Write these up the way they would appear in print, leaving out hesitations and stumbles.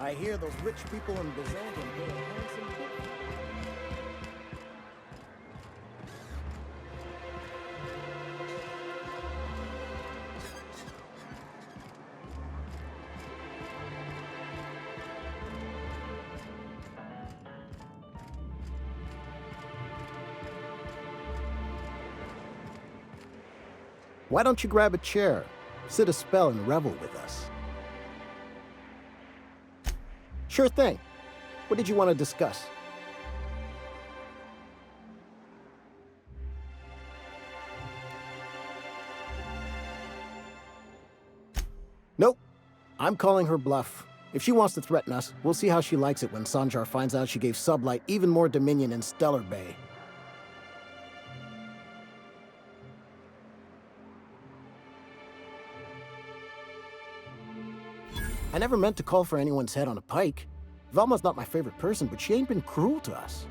I hear those rich people in Byzantium pay a handsome tip. Why don't you grab a chair, sit a spell, and revel with us? Sure thing. What did you want to discuss? Nope. I'm calling her bluff. If she wants to threaten us, we'll see how she likes it when Sanjar finds out she gave Sublight even more dominion in Stellar Bay. I never meant to call for anyone's head on a pike. Velma's not my favorite person, but she ain't been cruel to us.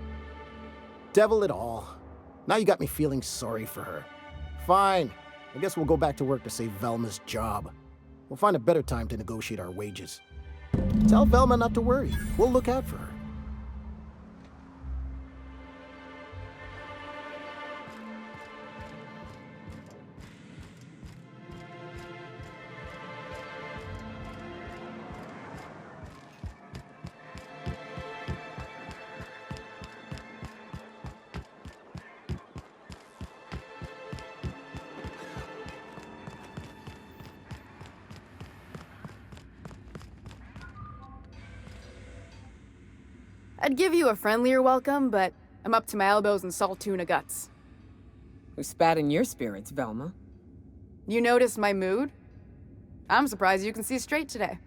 Devil it all. Now you got me feeling sorry for her. Fine. I guess we'll go back to work to save Velma's job. We'll find a better time to negotiate our wages. Tell Velma not to worry. We'll look out for her. I'd give you a friendlier welcome, but I'm up to my elbows in salt tuna guts. Who spat in your spirits, Velma? You noticed my mood? I'm surprised you can see straight today.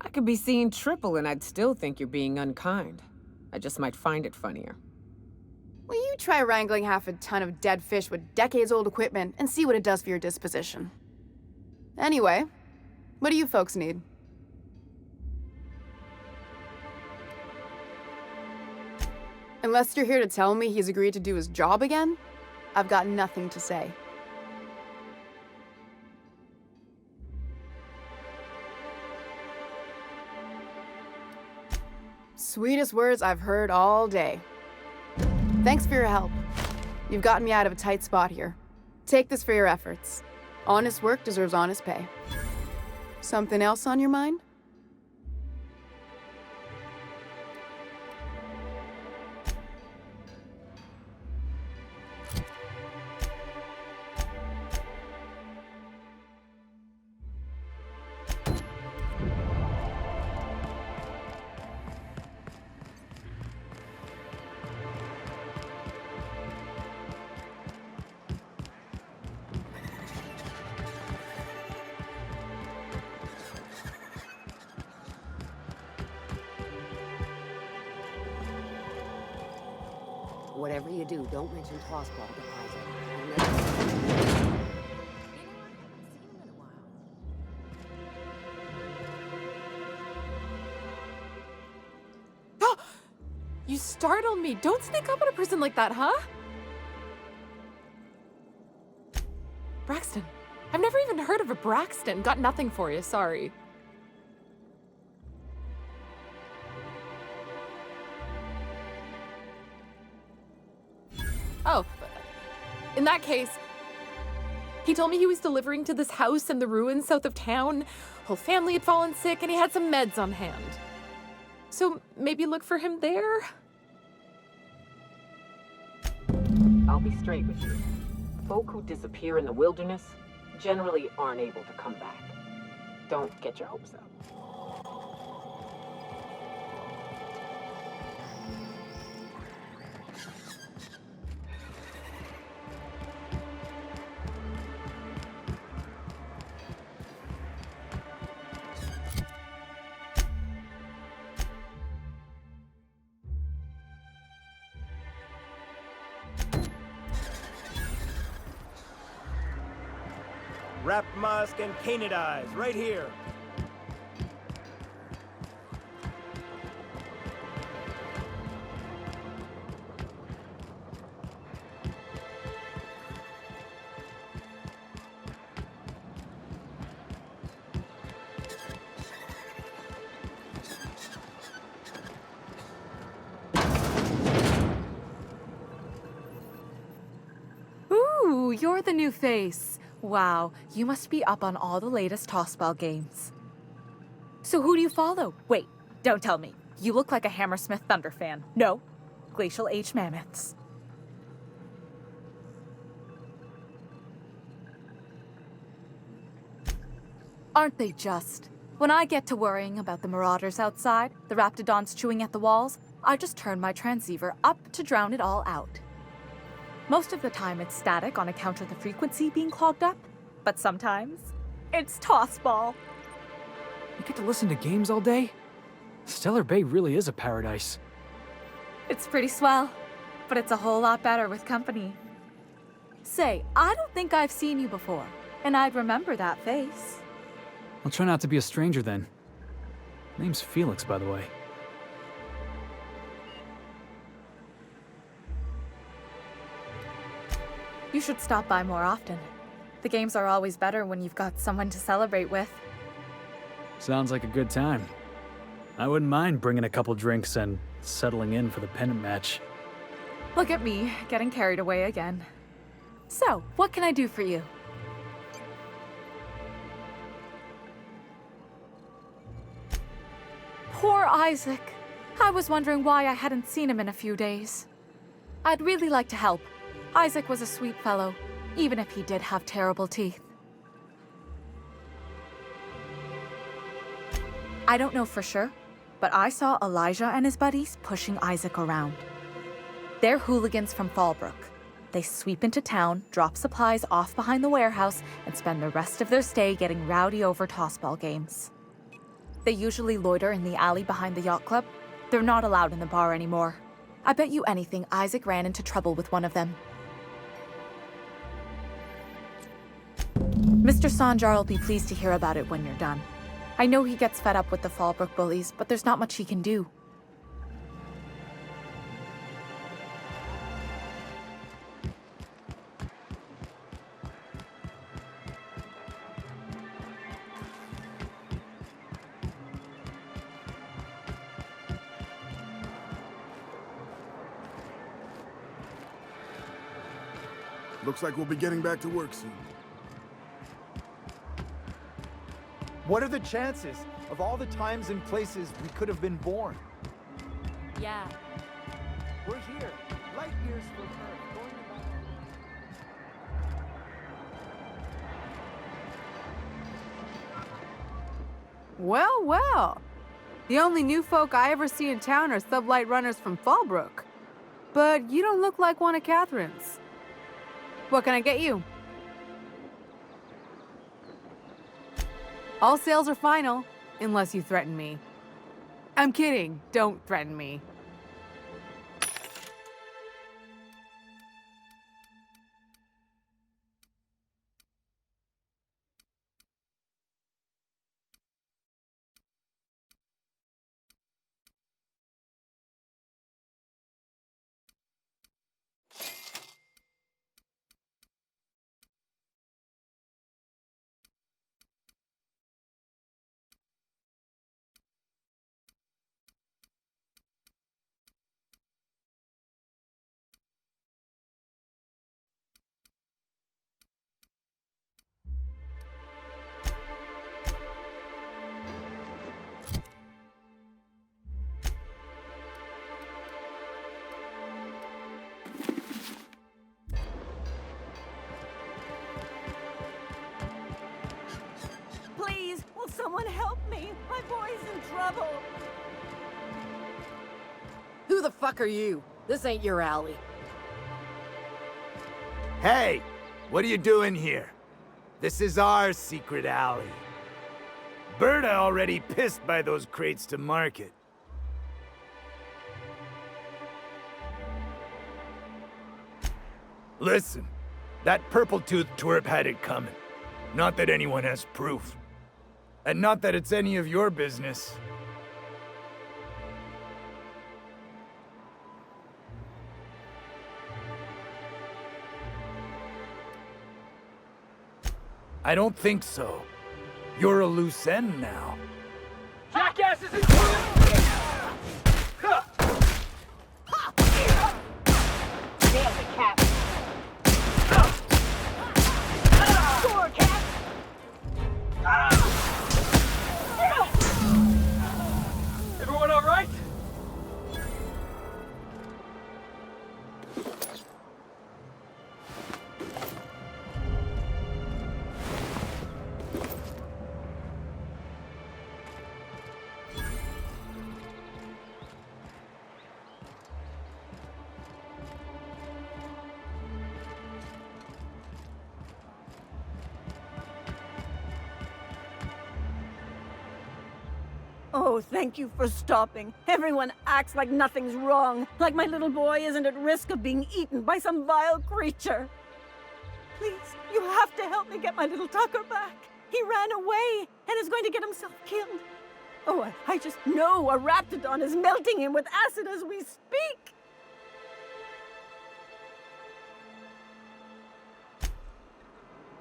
I could be seeing triple and I'd still think you're being unkind. I just might find it funnier. Will you try wrangling half a ton of dead fish with decades-old equipment and see what it does for your disposition? Anyway, what do you folks need? Unless you're here to tell me he's agreed to do his job again, I've got nothing to say. Sweetest words I've heard all day. Thanks for your help. You've gotten me out of a tight spot here. Take this for your efforts. Honest work deserves honest pay. Something else on your mind? Whatever you do, don't mention tossball to Isaac. I'll never... You startled me. Don't sneak up on a person like that, huh? Braxton. I've never even heard of a Braxton. Got nothing for you, sorry. Oh, in that case, he told me he was delivering to this house in the ruins south of town. Whole family had fallen sick and he had some meds on hand. So maybe look for him there? I'll be straight with you. Folk who disappear in the wilderness generally aren't able to come back. Don't get your hopes up. Wrap Musk and Canid eyes, right here. you're the new face. Wow, you must be up on all the latest tossball games. So who do you follow? Wait, don't tell me. You look like a Hammersmith Thunder fan. No, Glacial Age Mammoths. Aren't they just? When I get to worrying about the marauders outside, the raptidons chewing at the walls, I just turn my transceiver up to drown it all out. Most of the time it's static on account of the frequency being clogged up, but sometimes it's tossball. You get to listen to games all day? Stellar Bay really is a paradise. It's pretty swell, but it's a whole lot better with company. Say, I don't think I've seen you before, and I'd remember that face. I'll try not to be a stranger then. Name's Felix, by the way. You should stop by more often. The games are always better when you've got someone to celebrate with. Sounds like a good time. I wouldn't mind bringing a couple drinks and settling in for the pennant match. Look at me, getting carried away again. So, what can I do for you? Poor Isaac. I was wondering why I hadn't seen him in a few days. I'd really like to help. Isaac was a sweet fellow, even if he did have terrible teeth. I don't know for sure, but I saw Elijah and his buddies pushing Isaac around. They're hooligans from Fallbrook. They sweep into town, drop supplies off behind the warehouse, and spend the rest of their stay getting rowdy over tossball games. They usually loiter in the alley behind the yacht club. They're not allowed in the bar anymore. I bet you anything Isaac ran into trouble with one of them. Mr. Sanjar will be pleased to hear about it when you're done. I know he gets fed up with the Fallbrook bullies, but there's not much he can do. Looks like we'll be getting back to work soon. What are the chances of all the times and places we could have been born? Yeah. We're here, light years from Earth, going about... Well, well. The only new folk I ever see in town are sublight runners from Fallbrook. But you don't look like one of Catherine's. What can I get you? All sales are final, unless you threaten me. I'm kidding. Don't threaten me. Please, will someone help me? My boy's in trouble. Who the fuck are you? This ain't your alley. Hey, what are you doing here? This is our secret alley. Berta already pissed by those crates to market. Listen, that purple-toothed twerp had it coming. Not that anyone has proof. And not that it's any of your business. I don't think so. You're a loose end now. Jackasses in Nailed it, Cap. Oh, thank you for stopping. Everyone acts like nothing's wrong, like my little boy isn't at risk of being eaten by some vile creature. Please, you have to help me get my little Tucker back. He ran away and is going to get himself killed. Oh, I just know a raptidon is melting him with acid as we speak.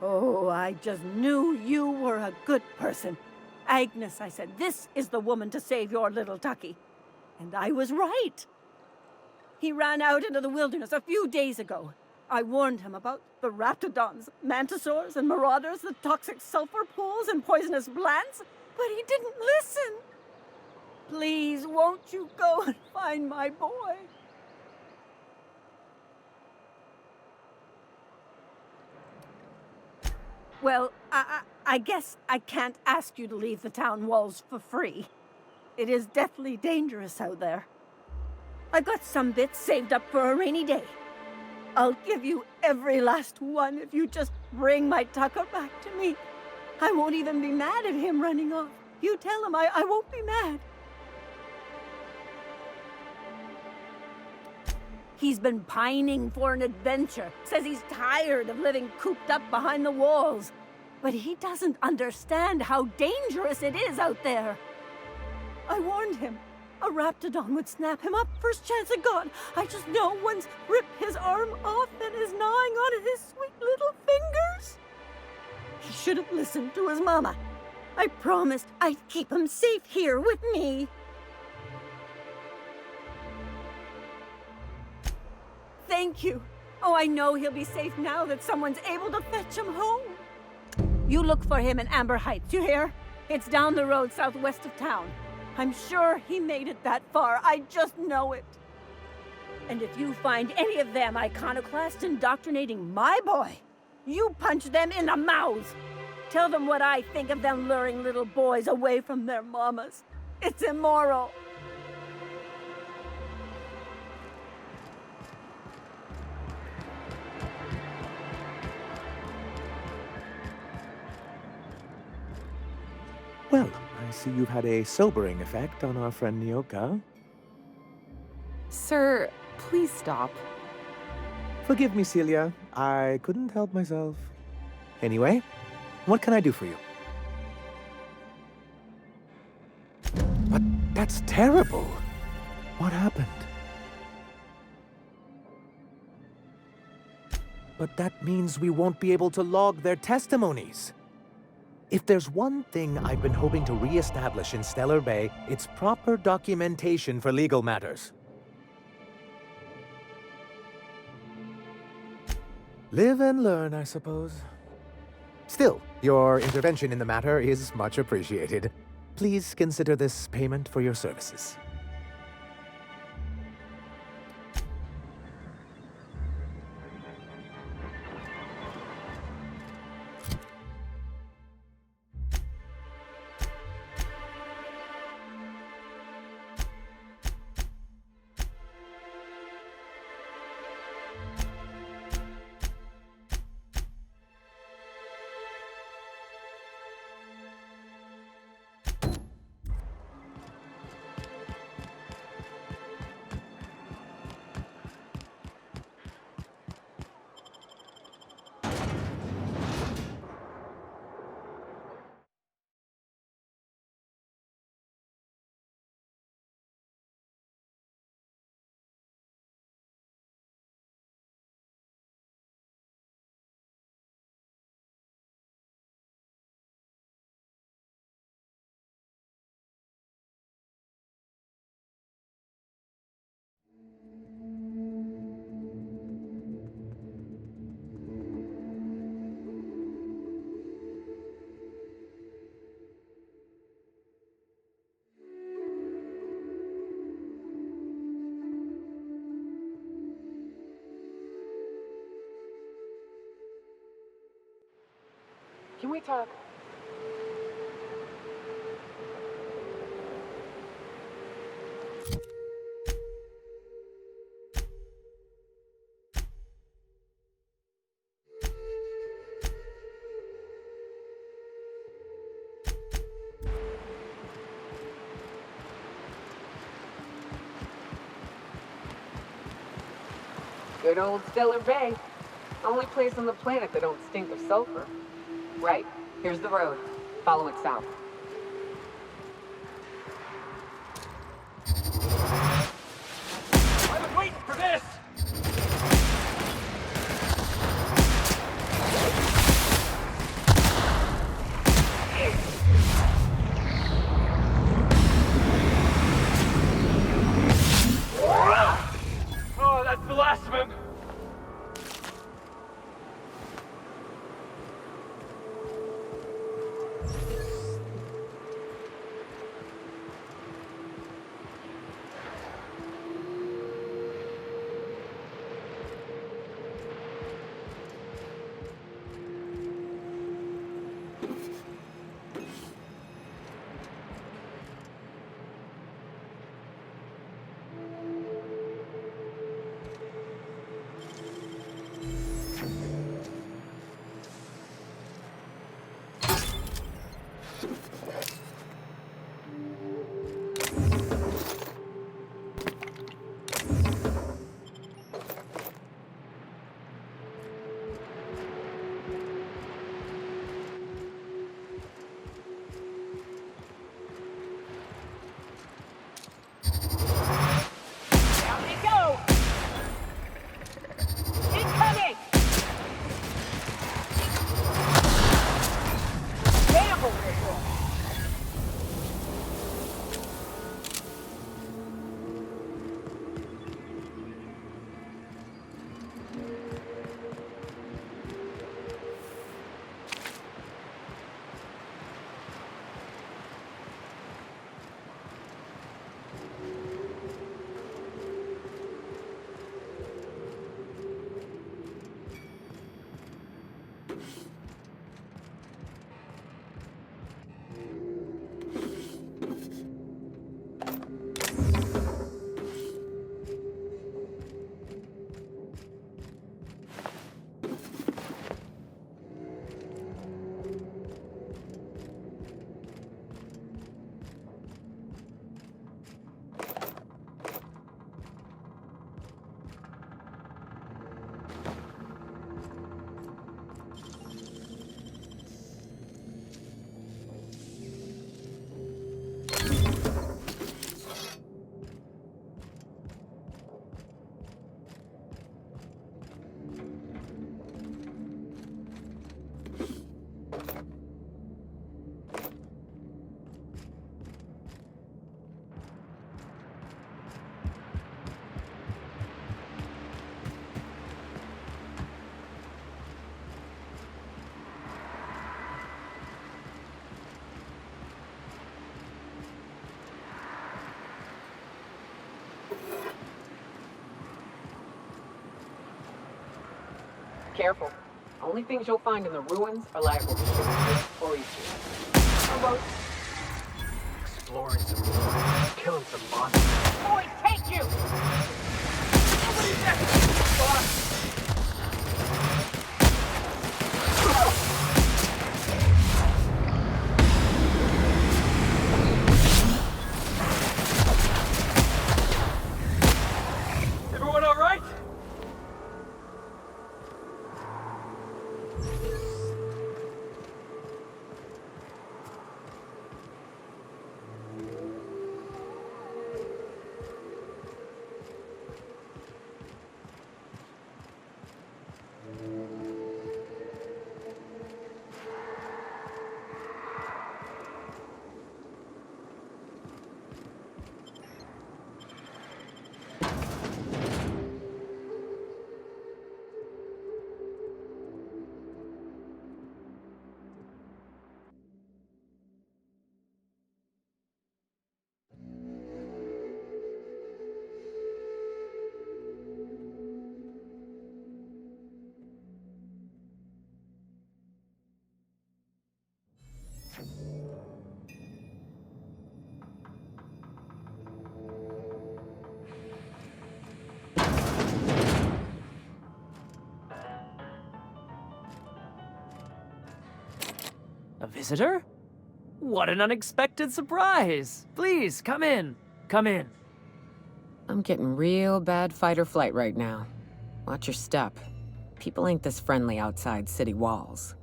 Oh, I just knew you were a good person. Agnes, I said, this is the woman to save your little Tucky. And I was right. He ran out into the wilderness a few days ago. I warned him about the raptidons, mantisaurs, and marauders, the toxic sulfur pools, and poisonous plants, but he didn't listen. Please, won't you go and find my boy? Well, I guess I can't ask you to leave the town walls for free. It is deathly dangerous out there. I've got some bits saved up for a rainy day. I'll give you every last one if you just bring my Tucker back to me. I won't even be mad at him running off. You tell him I won't be mad. He's been pining for an adventure. Says he's tired of living cooped up behind the walls. But he doesn't understand how dangerous it is out there. I warned him. A raptidon would snap him up first chance it got. I just know one's ripped his arm off and is gnawing on his sweet little fingers. He should have listened to his mama. I promised I'd keep him safe here with me. Thank you. Oh, I know he'll be safe now that someone's able to fetch him home. You look for him in Amber Heights, you hear? It's down the road southwest of town. I'm sure he made it that far. I just know it. And if you find any of them iconoclasts indoctrinating my boy, you punch them in the mouths. Tell them what I think of them luring little boys away from their mamas. It's immoral. Well, I see you've had a sobering effect on our friend Nyoka. Sir, please stop. Forgive me, Celia. I couldn't help myself. Anyway, what can I do for you? But that's terrible. What happened? But that means we won't be able to log their testimonies. If there's one thing I've been hoping to re-establish in Stellar Bay, it's proper documentation for legal matters. Live and learn, I suppose. Still, your intervention in the matter is much appreciated. Please consider this payment for your services. Can we talk? Good old Stellar Bay. Only place on the planet that don't stink of sulfur. Right. Here's the road. Follow it south. I was waiting for this! Oh, that's the last of him! Careful. Only things you'll find in the ruins are liable to shoot you or eat you. Almost. Exploring some ruins, killing some monsters. Boys, take you! Nobody's next! Boss! Everyone all right? A visitor? What an unexpected surprise! Please, come in. Come in. I'm getting real bad fight or flight right now. Watch your step. People ain't this friendly outside city walls.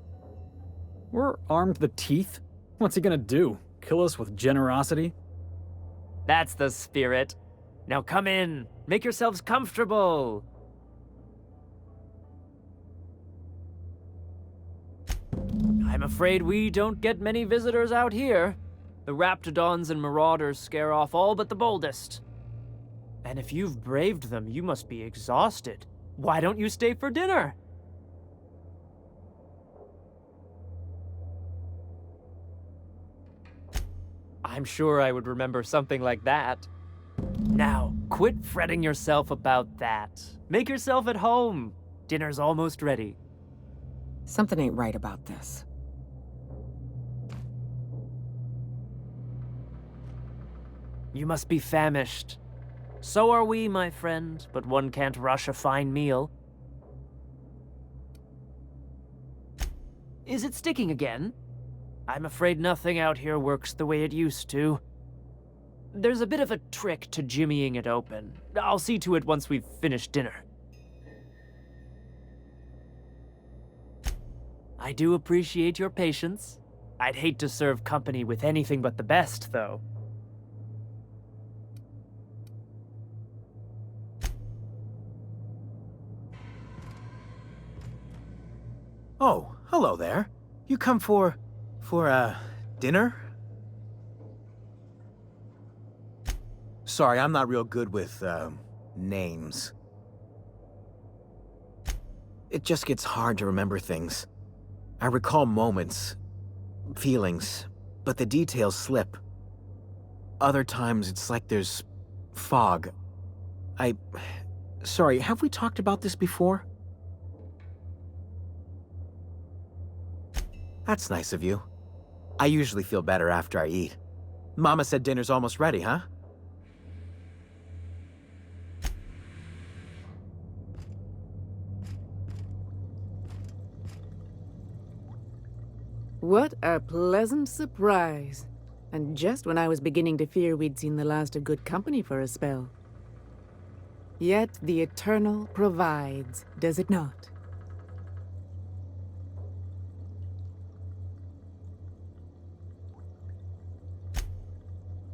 We're armed to the teeth? What's he gonna do? Kill us with generosity? That's the spirit. Now come in. Make yourselves comfortable. I'm afraid we don't get many visitors out here. The raptidons and marauders scare off all but the boldest. And if you've braved them, you must be exhausted. Why don't you stay for dinner? I'm sure I would remember something like that. Now, quit fretting yourself about that. Make yourself at home. Dinner's almost ready. Something ain't right about this. You must be famished. So are we, my friend, but one can't rush a fine meal. Is it sticking again? I'm afraid nothing out here works the way it used to. There's a bit of a trick to jimmying it open. I'll see to it once we've finished dinner. I do appreciate your patience. I'd hate to serve company with anything but the best, though. Oh, hello there. You come for dinner? Sorry, I'm not real good with, names. It just gets hard to remember things. I recall moments, feelings, but the details slip. Other times, it's like there's fog. Sorry, have we talked about this before? That's nice of you. I usually feel better after I eat. Mama said dinner's almost ready, huh? What a pleasant surprise. And just when I was beginning to fear we'd seen the last of good company for a spell. Yet the Eternal provides, does it not?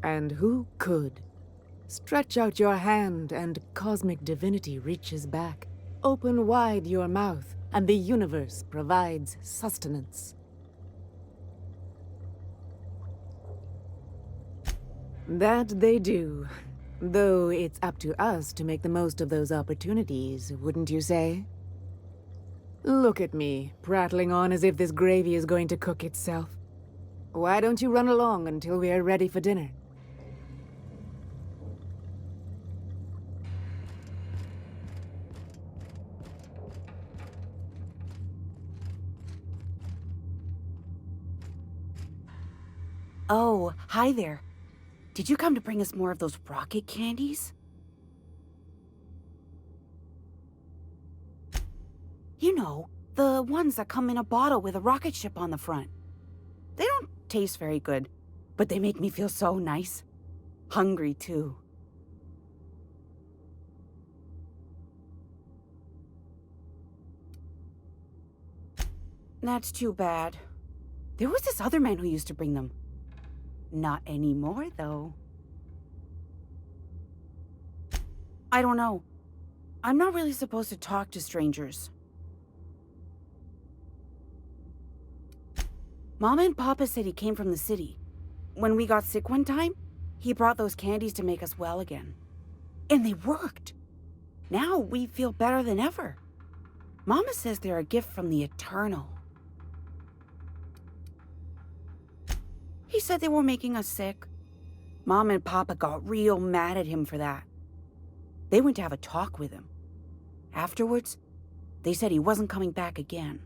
And who could? Stretch out your hand and cosmic divinity reaches back. Open wide your mouth and the universe provides sustenance. That they do. Though it's up to us to make the most of those opportunities, wouldn't you say? Look at me, prattling on as if this gravy is going to cook itself. Why don't you run along until we are ready for dinner? Oh, hi there. Did you come to bring us more of those rocket candies? You know, the ones that come in a bottle with a rocket ship on the front. They don't taste very good, but they make me feel so nice. Hungry, too. That's too bad. There was this other man who used to bring them. Not anymore, though. I don't know. I'm not really supposed to talk to strangers. Mama and Papa said he came from the city. When we got sick one time, he brought those candies to make us well again. And they worked. Now we feel better than ever. Mama says they're a gift from the Eternal. He said they were making us sick. Mom and Papa got real mad at him for that. They went to have a talk with him. Afterwards, they said he wasn't coming back again.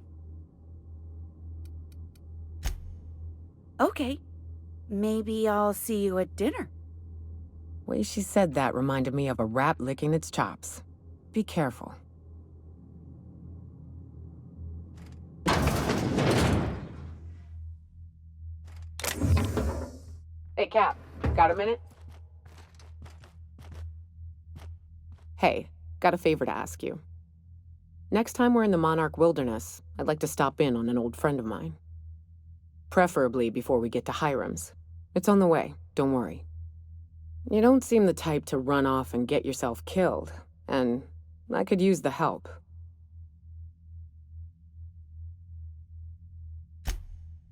Okay, maybe I'll see you at dinner. Way she said that reminded me of a rat licking its chops. Be careful. Hey, Cap, got a minute? Hey, got a favor to ask you. Next time we're in the Monarch Wilderness, I'd like to stop in on an old friend of mine. Preferably before we get to Hiram's. It's on the way, don't worry. You don't seem the type to run off and get yourself killed, and I could use the help.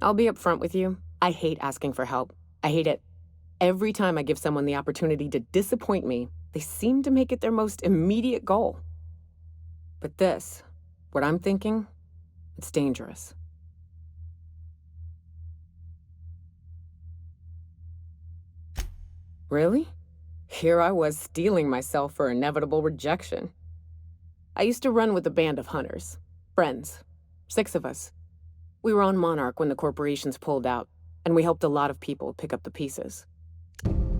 I'll be upfront with you. I hate asking for help. I hate it. Every time I give someone the opportunity to disappoint me, they seem to make it their most immediate goal. But this, what I'm thinking, it's dangerous. Really? Here I was steeling myself for inevitable rejection. I used to run with a band of hunters. Friends. 6 of us. We were on Monarch when the corporations pulled out, and we helped a lot of people pick up the pieces.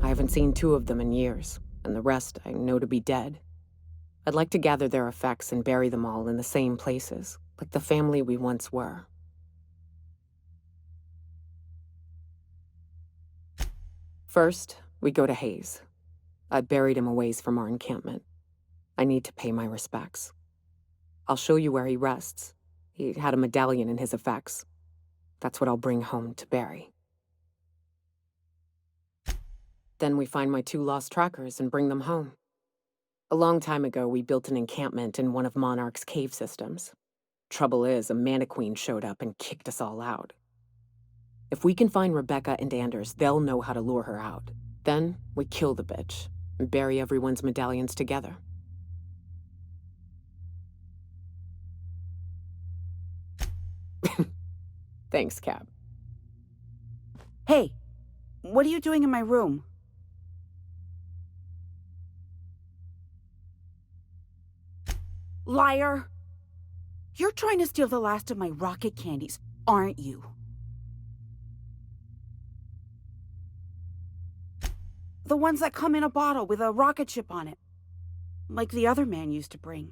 I haven't seen 2 of them in years, and the rest I know to be dead. I'd like to gather their effects and bury them all in the same places, like the family we once were. First, we go to Hayes. I buried him a ways from our encampment. I need to pay my respects. I'll show you where he rests. He had a medallion in his effects. That's what I'll bring home to Barry. Then we find my 2 lost trackers and bring them home. A long time ago, we built an encampment in one of Monarch's cave systems. Trouble is, a Mannequin showed up and kicked us all out. If we can find Rebecca and Anders, they'll know how to lure her out. Then, we kill the bitch and bury everyone's medallions together. Thanks, Cap. Hey, what are you doing in my room? Liar! You're trying to steal the last of my rocket candies, aren't you? The ones that come in a bottle with a rocket ship on it. Like the other man used to bring.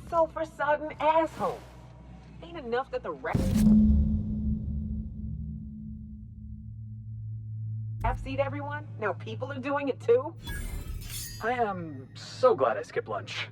Sulfur-sodden asshole. Ain't enough that the rats eat everyone? Now people are doing it too? I am so glad I skipped lunch.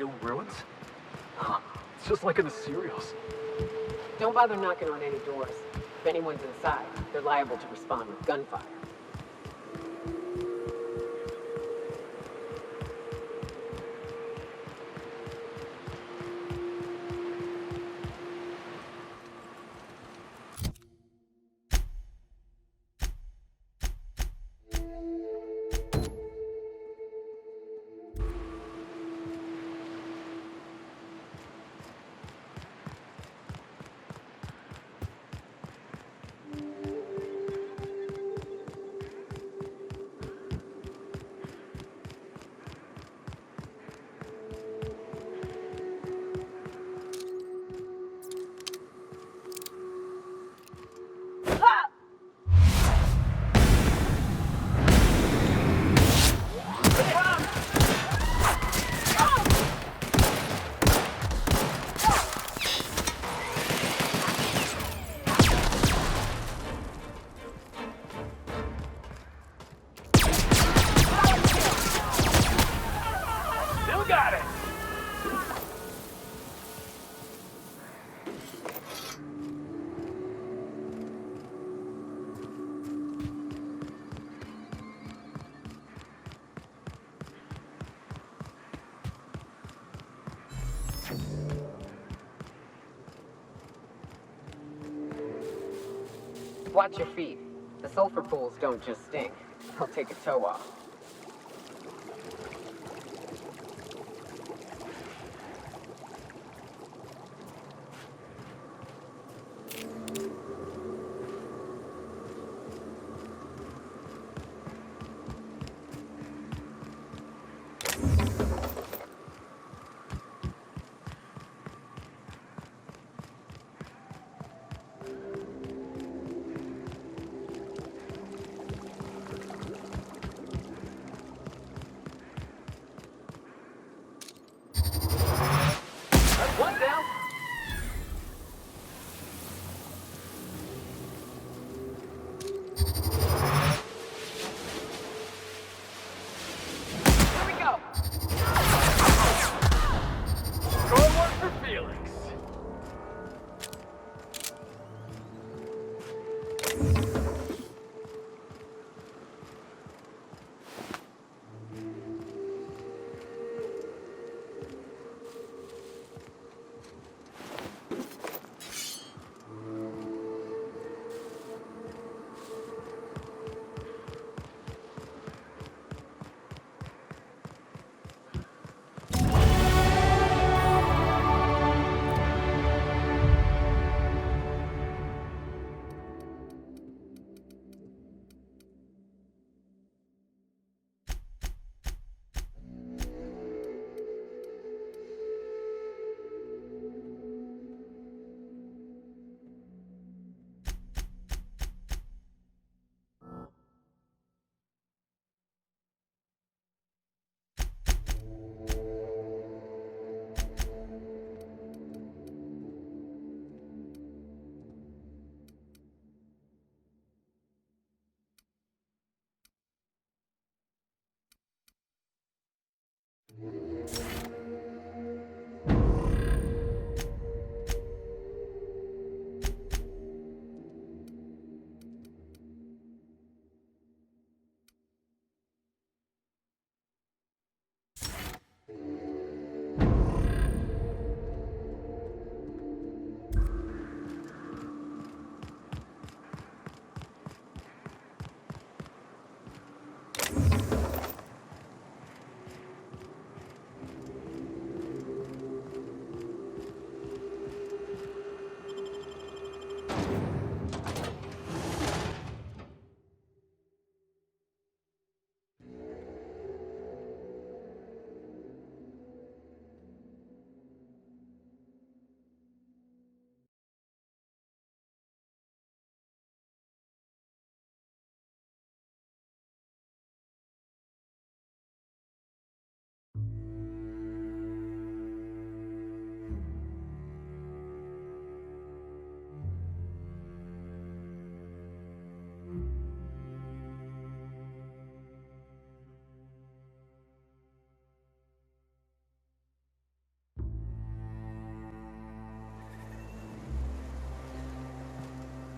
real ruins? Huh. It's just like in the serials. Don't bother knocking on any doors. If anyone's inside, they're liable to respond with gunfire. Watch your feet. The sulfur pools don't just stink. They'll take a toe off.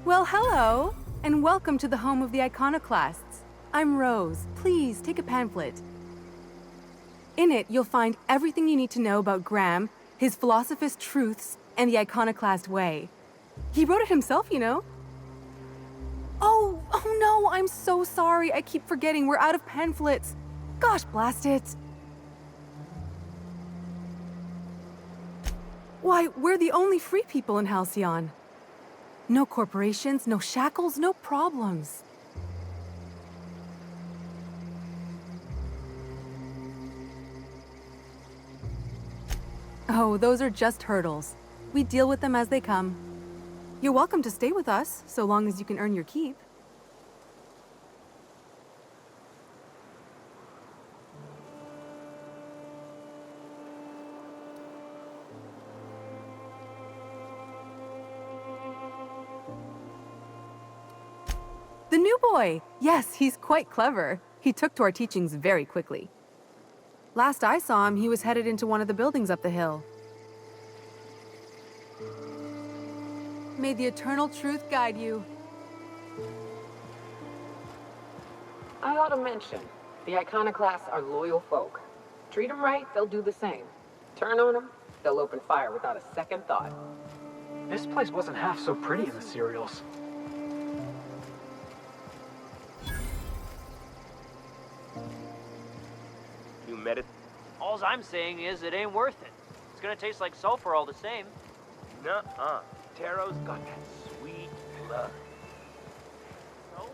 Well, hello, and welcome to the home of the iconoclasts. I'm Rose. Please take a pamphlet. In it, you'll find everything you need to know about Graham, his philosophist truths, and the iconoclast way. He wrote it himself, you know. Oh no, I'm so sorry. I keep forgetting we're out of pamphlets. Gosh, blast it. Why, we're the only free people in Halcyon. No corporations, no shackles, no problems. Oh, those are just hurdles. We deal with them as they come. You're welcome to stay with us, so long as you can earn your keep. The new boy! Yes, he's quite clever. He took to our teachings very quickly. Last I saw him, he was headed into one of the buildings up the hill. May the eternal truth guide you. I ought to mention, the iconoclasts are loyal folk. Treat them right, they'll do the same. Turn on them, they'll open fire without a second thought. This place wasn't half so pretty in the serials. You met it? All I'm saying is it ain't worth it. It's gonna taste like sulfur all the same. Nuh-uh. Taro's got that sweet blood. So?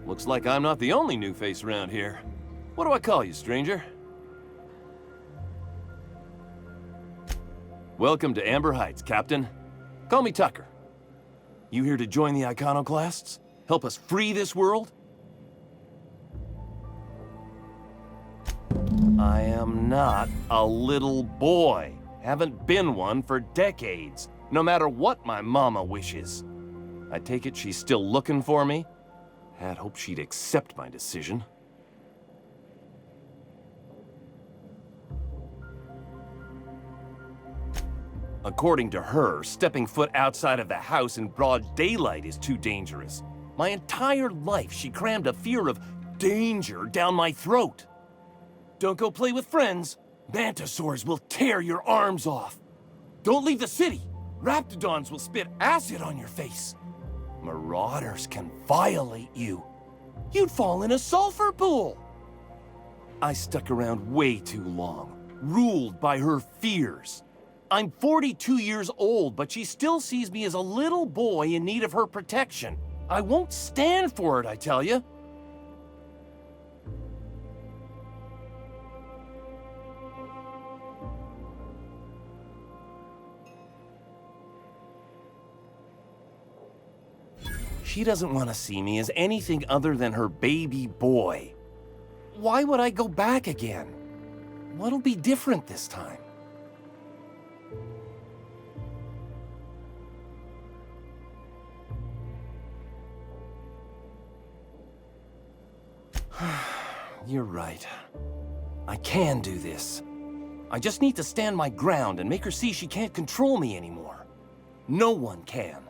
Looks like I'm not the only new face around here. What do I call you, stranger? Welcome to Amber Heights, Captain. Call me Tucker. You here to join the iconoclasts? Help us free this world? I am not a little boy. Haven't been one for decades, no matter what my mama wishes. I take it she's still looking for me? Had hoped she'd accept my decision. According to her, stepping foot outside of the house in broad daylight is too dangerous. My entire life, she crammed a fear of danger down my throat. Don't go play with friends. Mantisaurs will tear your arms off. Don't leave the city. Raptidons will spit acid on your face. Marauders can violate you. You'd fall in a sulfur pool. I stuck around way too long, ruled by her fears. I'm 42 years old, but she still sees me as a little boy in need of her protection. I won't stand for it, I tell you. She doesn't want to see me as anything other than her baby boy. Why would I go back again? What'll be different this time? You're right. I can do this. I just need to stand my ground and make her see she can't control me anymore. No one can.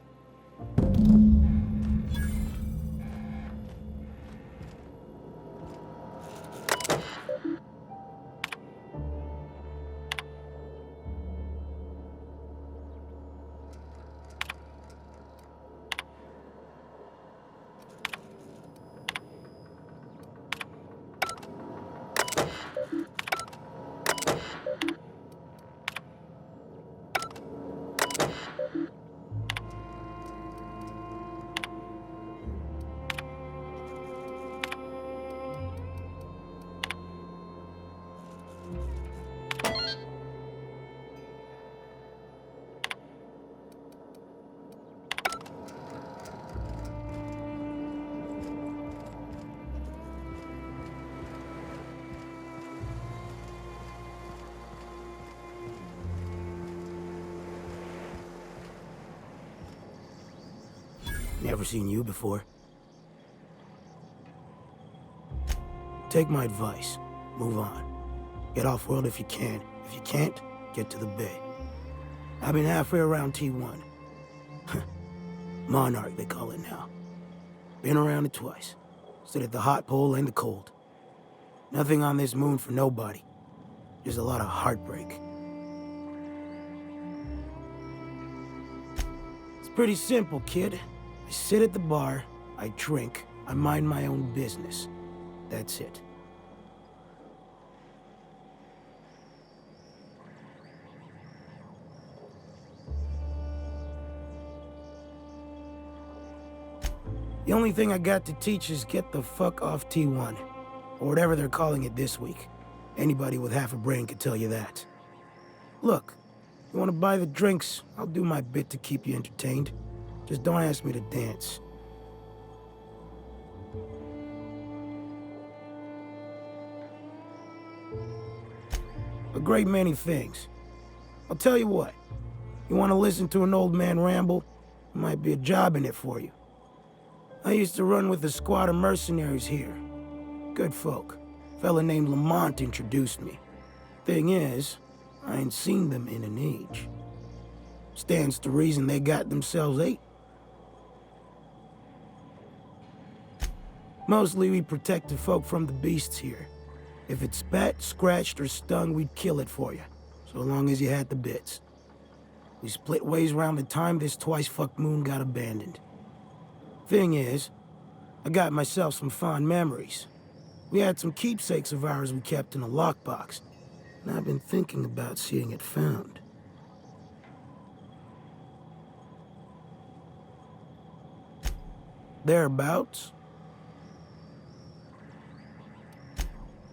Never seen you before. Take my advice. Move on. Get off-world if you can. If you can't, get to the bay. I've been halfway around T1. Monarch, they call it now. Been around it twice. Stood at the hot pole and the cold. Nothing on this moon for nobody. Just a lot of heartbreak. It's pretty simple, kid. I sit at the bar, I drink, I mind my own business. That's it. The only thing I got to teach is get the fuck off T1. Or whatever they're calling it this week. Anybody with half a brain could tell you that. Look, you want to buy the drinks, I'll do my bit to keep you entertained. Just don't ask me to dance. A great many things. I'll tell you what. You want to listen to an old man ramble? There might be a job in it for you. I used to run with a squad of mercenaries here. Good folk. A fella named Lamont introduced me. Thing is, I ain't seen them in an age. Stands to reason they got themselves ate. Mostly we protected folk from the beasts here. If it spat, scratched, or stung, we'd kill it for you. So long as you had the bits. We split ways around the time this twice-fucked moon got abandoned. Thing is, I got myself some fond memories. We had some keepsakes of ours we kept in a lockbox, and I've been thinking about seeing it found. Thereabouts.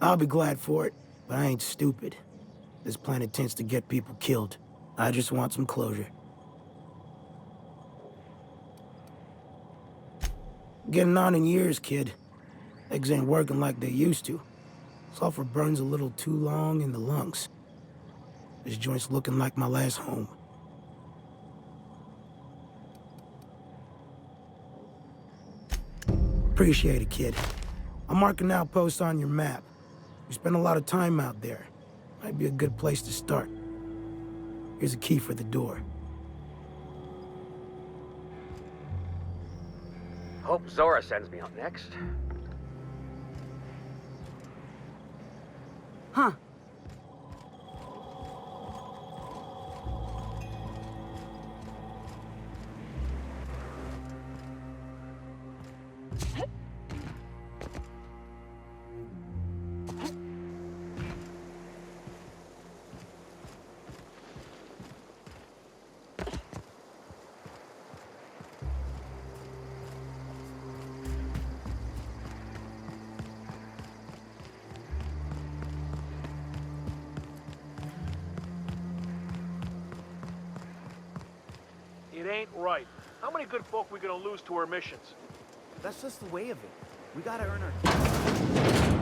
I'll be glad for it, but I ain't stupid. This planet tends to get people killed. I just want some closure. Getting on in years, kid. Eggs ain't working like they used to. Sulfur burns a little too long in the lungs. This joint's looking like my last home. Appreciate it, kid. I'll mark an outpost on your map. We spend a lot of time out there. Might be a good place to start. Here's a key for the door. Hope Zora sends me out next. Huh. It ain't right. How many good folk we gonna lose to our missions? That's just the way of it. We gotta earn our keep.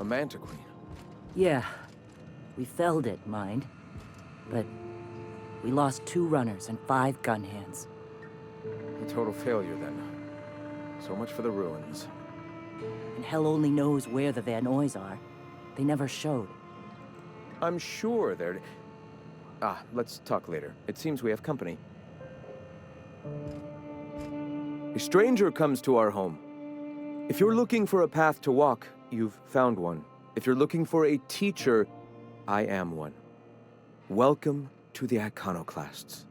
A Manta Queen. Yeah. We felled it, mind. But we lost 2 runners and 5 gun hands. A total failure, then. So much for the ruins. And hell only knows where the Van Oys are. They never showed. I'm sure they're... let's talk later. It seems we have company. A stranger comes to our home. If you're looking for a path to walk, you've found one. If you're looking for a teacher, I am one. Welcome to the Iconoclasts.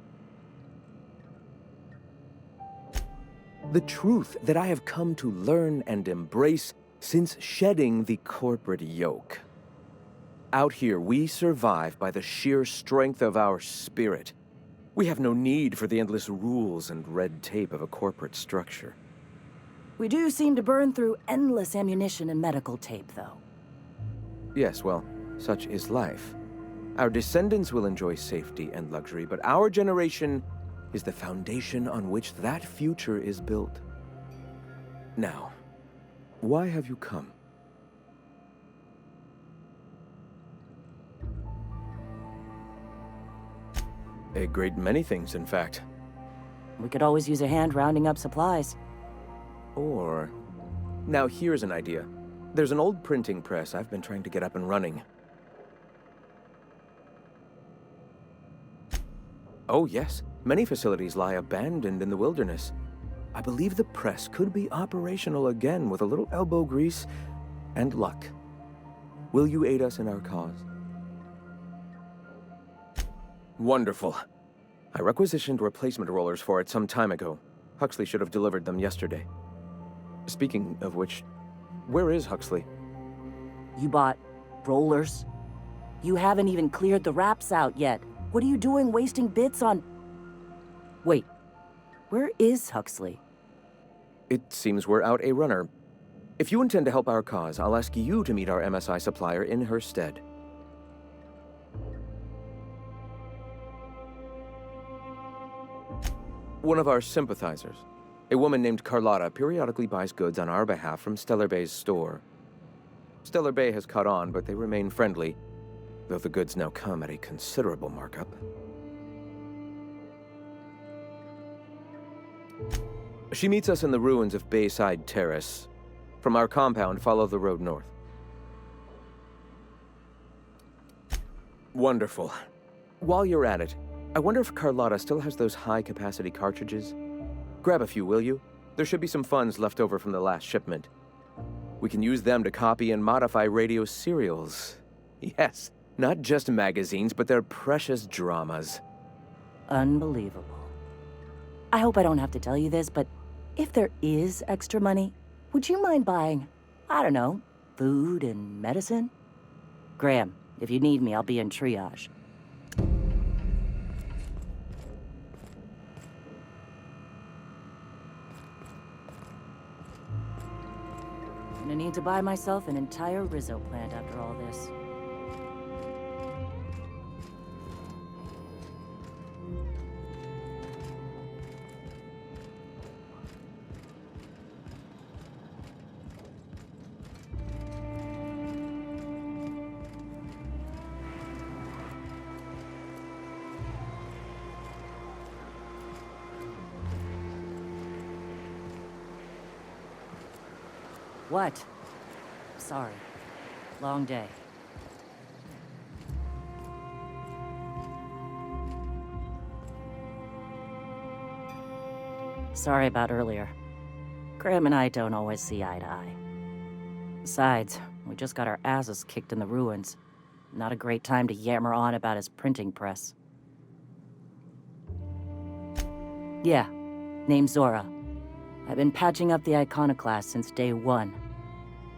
The truth that I have come to learn and embrace since shedding the corporate yoke. Out here, we survive by the sheer strength of our spirit. We have no need for the endless rules and red tape of a corporate structure. We do seem to burn through endless ammunition and medical tape, though. Yes, well, such is life. Our descendants will enjoy safety and luxury, but our generation is the foundation on which that future is built. Now, why have you come? A great many things, in fact. We could always use a hand rounding up supplies. Or... Now here's an idea. There's an old printing press I've been trying to get up and running. Oh yes, many facilities lie abandoned in the wilderness. I believe the press could be operational again with a little elbow grease and luck. Will you aid us in our cause? Wonderful. I requisitioned replacement rollers for it some time ago. Huxley should have delivered them yesterday. Speaking of which, where is Huxley? You bought rollers? You haven't even cleared the wraps out yet. What are you doing wasting bits on... Wait, where is Huxley? It seems we're out a runner. If you intend to help our cause, I'll ask you to meet our MSI supplier in her stead. One of our sympathizers, a woman named Carlotta, periodically buys goods on our behalf from Stellar Bay's store. Stellar Bay has caught on, but they remain friendly, though the goods now come at a considerable markup. She meets us in the ruins of Bayside Terrace. From our compound, follow the road north. Wonderful. While you're at it, I wonder if Carlotta still has those high-capacity cartridges? Grab a few, will you? There should be some funds left over from the last shipment. We can use them to copy and modify radio serials. Yes, not just magazines, but their precious dramas. Unbelievable. I hope I don't have to tell you this, but if there is extra money, would you mind buying, I don't know, food and medicine? Graham, if you need me, I'll be in triage. I'm gonna need to buy myself an entire Rizzo plant after all this. What? Sorry. Long day. Sorry about earlier. Graham and I don't always see eye to eye. Besides, we just got our asses kicked in the ruins. Not a great time to yammer on about his printing press. Yeah, name's Zora. I've been patching up the iconoclast since day one.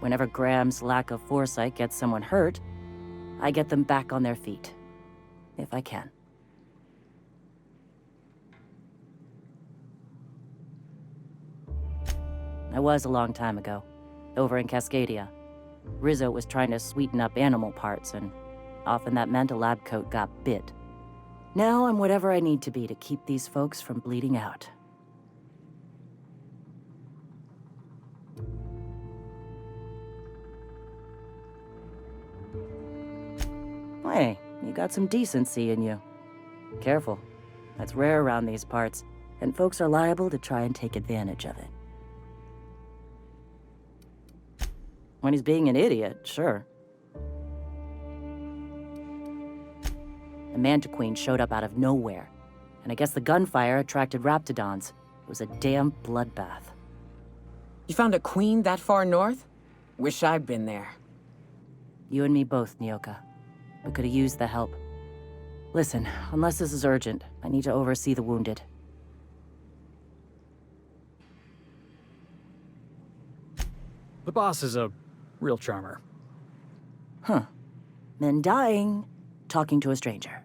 Whenever Graham's lack of foresight gets someone hurt, I get them back on their feet. If I can. That was a long time ago, over in Cascadia. Rizzo was trying to sweeten up animal parts, and often that meant a lab coat got bit. Now I'm whatever I need to be to keep these folks from bleeding out. Hey, you got some decency in you. Careful. That's rare around these parts, and folks are liable to try and take advantage of it. When he's being an idiot, sure. The Mantiqueen showed up out of nowhere, and I guess the gunfire attracted raptidons. It was a damn bloodbath. You found a queen that far north? Wish I'd been there. You and me both, Nyoka. We could have used the help. Listen, unless this is urgent, I need to oversee the wounded. The boss is a real charmer. Huh. Men dying, talking to a stranger.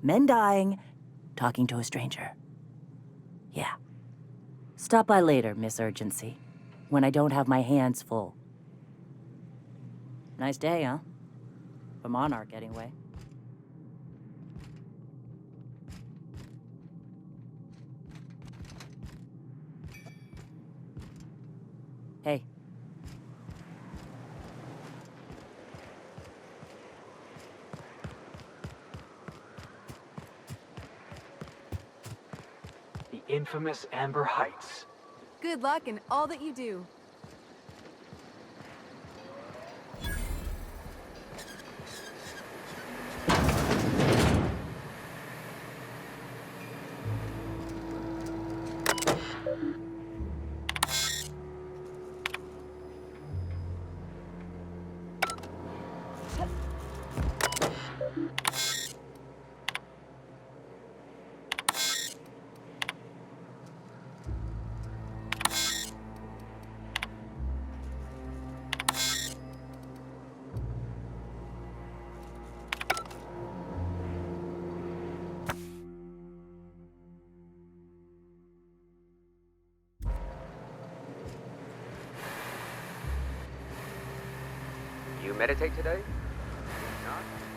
Men dying, talking to a stranger. Yeah. Stop by later, Miss Urgency. when I don't have my hands full. Nice day, huh? For Monarch, anyway. Hey. The infamous Amber Heights. Good luck in all that you do. You meditate today? Not?